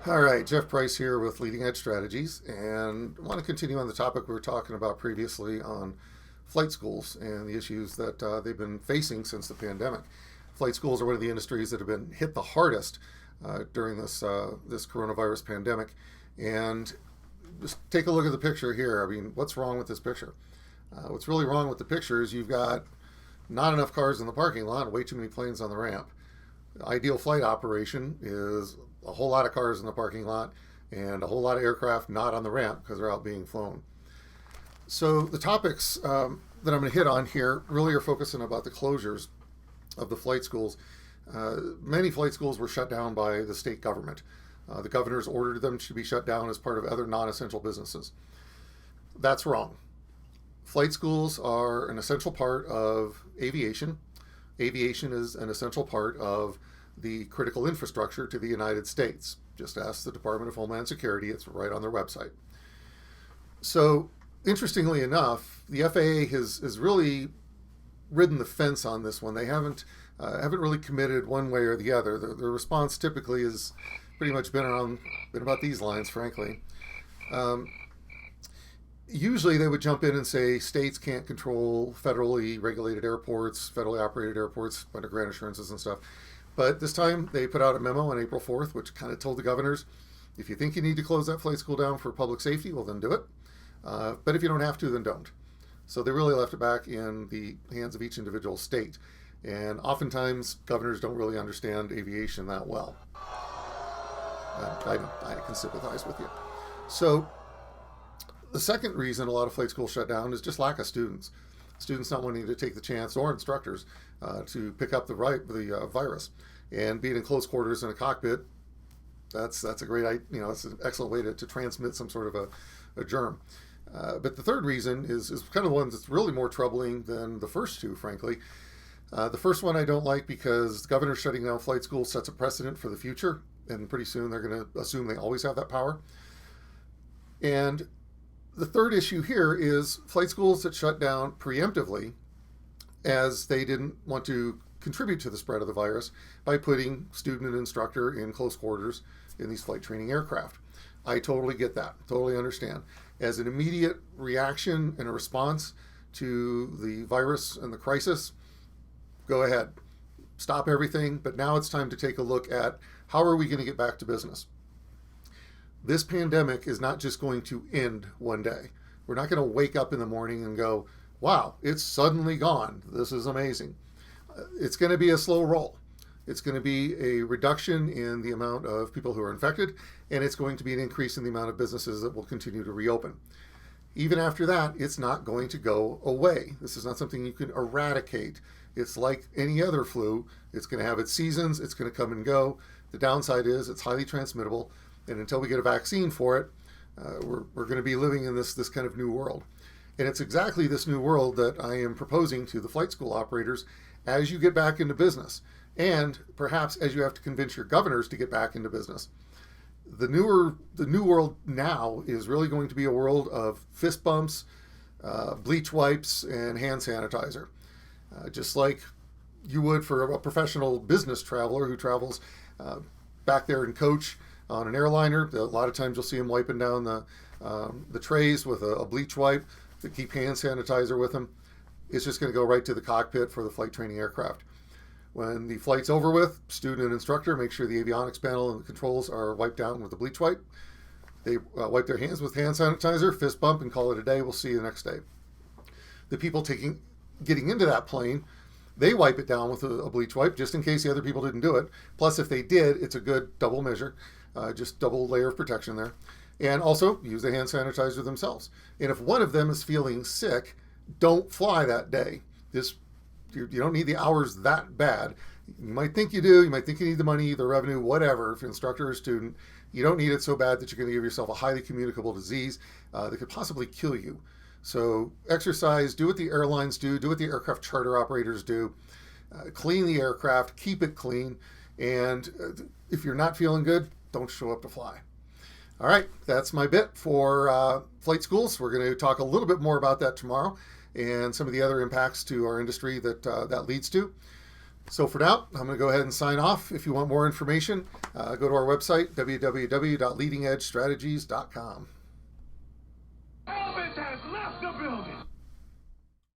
All right, Jeff Price here with Leading Edge Strategies, and I want to continue on the topic we were talking about previously on flight schools and the issues that they've been facing since the pandemic. Flight schools are one of the industries that have been hit the hardest during this coronavirus pandemic. And just take a look at the picture here. I mean, what's wrong with this picture? What's really wrong with the picture is you've got not enough cars in the parking lot, way too many planes on the ramp. The ideal flight operation is a whole lot of cars in the parking lot and a whole lot of aircraft not on the ramp because they're out being flown. So the topics that I'm going to hit on here really are focusing about the closures of the flight schools. Many flight schools were shut down by the state government. The governors ordered them to be shut down as part of other non-essential businesses. That's wrong. Flight schools are an essential part of aviation. Aviation is an essential part of the critical infrastructure to the United States. Just ask the Department of Homeland Security, it's right on their website. So, interestingly enough, the FAA has really ridden the fence on this one. They haven't really committed one way or the other. Their response typically has pretty much been about these lines, frankly. Usually they would jump in and say states can't control federally regulated airports, federally operated airports under grant assurances and stuff. But this time they put out a memo on April 4th, which kind of told the governors, if you think you need to close that flight school down for public safety, well, then do it. But if you don't have to, then don't. So they really left it back in the hands of each individual state. And oftentimes governors don't really understand aviation that well. I can sympathize with you. So the second reason a lot of flight schools shut down is just lack of students. Students not wanting to take the chance, or instructors, to pick up the virus. And being in close quarters in a cockpit, that's a great, it's an excellent way to transmit some sort of a germ. But the third reason is kind of one that's really more troubling than the first two, frankly. The first one I don't like because the governor shutting down flight schools sets a precedent for the future, and pretty soon they're going to assume they always have that power. And the third issue here is flight schools that shut down preemptively as they didn't want to contribute to the spread of the virus by putting student and instructor in close quarters in these flight training aircraft. I totally get that, totally understand. As an immediate reaction and a response to the virus and the crisis, go ahead, stop everything, but now it's time to take a look at how are we going to get back to business. This pandemic is not just going to end one day. We're not going to wake up in the morning and go, wow, it's suddenly gone. This is amazing. It's going to be a slow roll. It's going to be a reduction in the amount of people who are infected, and it's going to be an increase in the amount of businesses that will continue to reopen. Even after that, it's not going to go away. This is not something you can eradicate. It's like any other flu. It's going to have its seasons. It's going to come and go. The downside is it's highly transmittable. And until we get a vaccine for it, we're going to be living in this kind of new world. And it's exactly this new world that I am proposing to the flight school operators as you get back into business. And perhaps as you have to convince your governors to get back into business. The new world now is really going to be a world of fist bumps, bleach wipes, and hand sanitizer. Just like you would for a professional business traveler who travels back there in coach on an airliner. A lot of times you'll see them wiping down the trays with a bleach wipe to keep hand sanitizer with them. It's just going to go right to the cockpit for the flight training aircraft. When the flight's over with, student and instructor make sure the avionics panel and the controls are wiped down with the bleach wipe. They wipe their hands with hand sanitizer, fist bump, and call it a day. We'll see you the next day. The people getting into that plane, they wipe it down with a bleach wipe just in case the other people didn't do it. Plus, if they did, it's a good double measure, just double layer of protection there. And also use the hand sanitizer themselves. And if one of them is feeling sick, don't fly that day. You don't need the hours that bad. You might think you do. You might think you need the money, the revenue, whatever. If you're an instructor or student, you don't need it so bad that you're going to give yourself a highly communicable disease that could possibly kill you. So exercise, do what the airlines do what the aircraft charter operators do. Clean the aircraft, keep it clean. And if you're not feeling good, don't show up to fly. All right, that's my bit for flight schools. We're going to talk a little bit more about that tomorrow and some of the other impacts to our industry that leads to. So for now, I'm going to go ahead and sign off. If you want more information, go to our website, www.leadingedgestrategies.com. Elvis has left the building.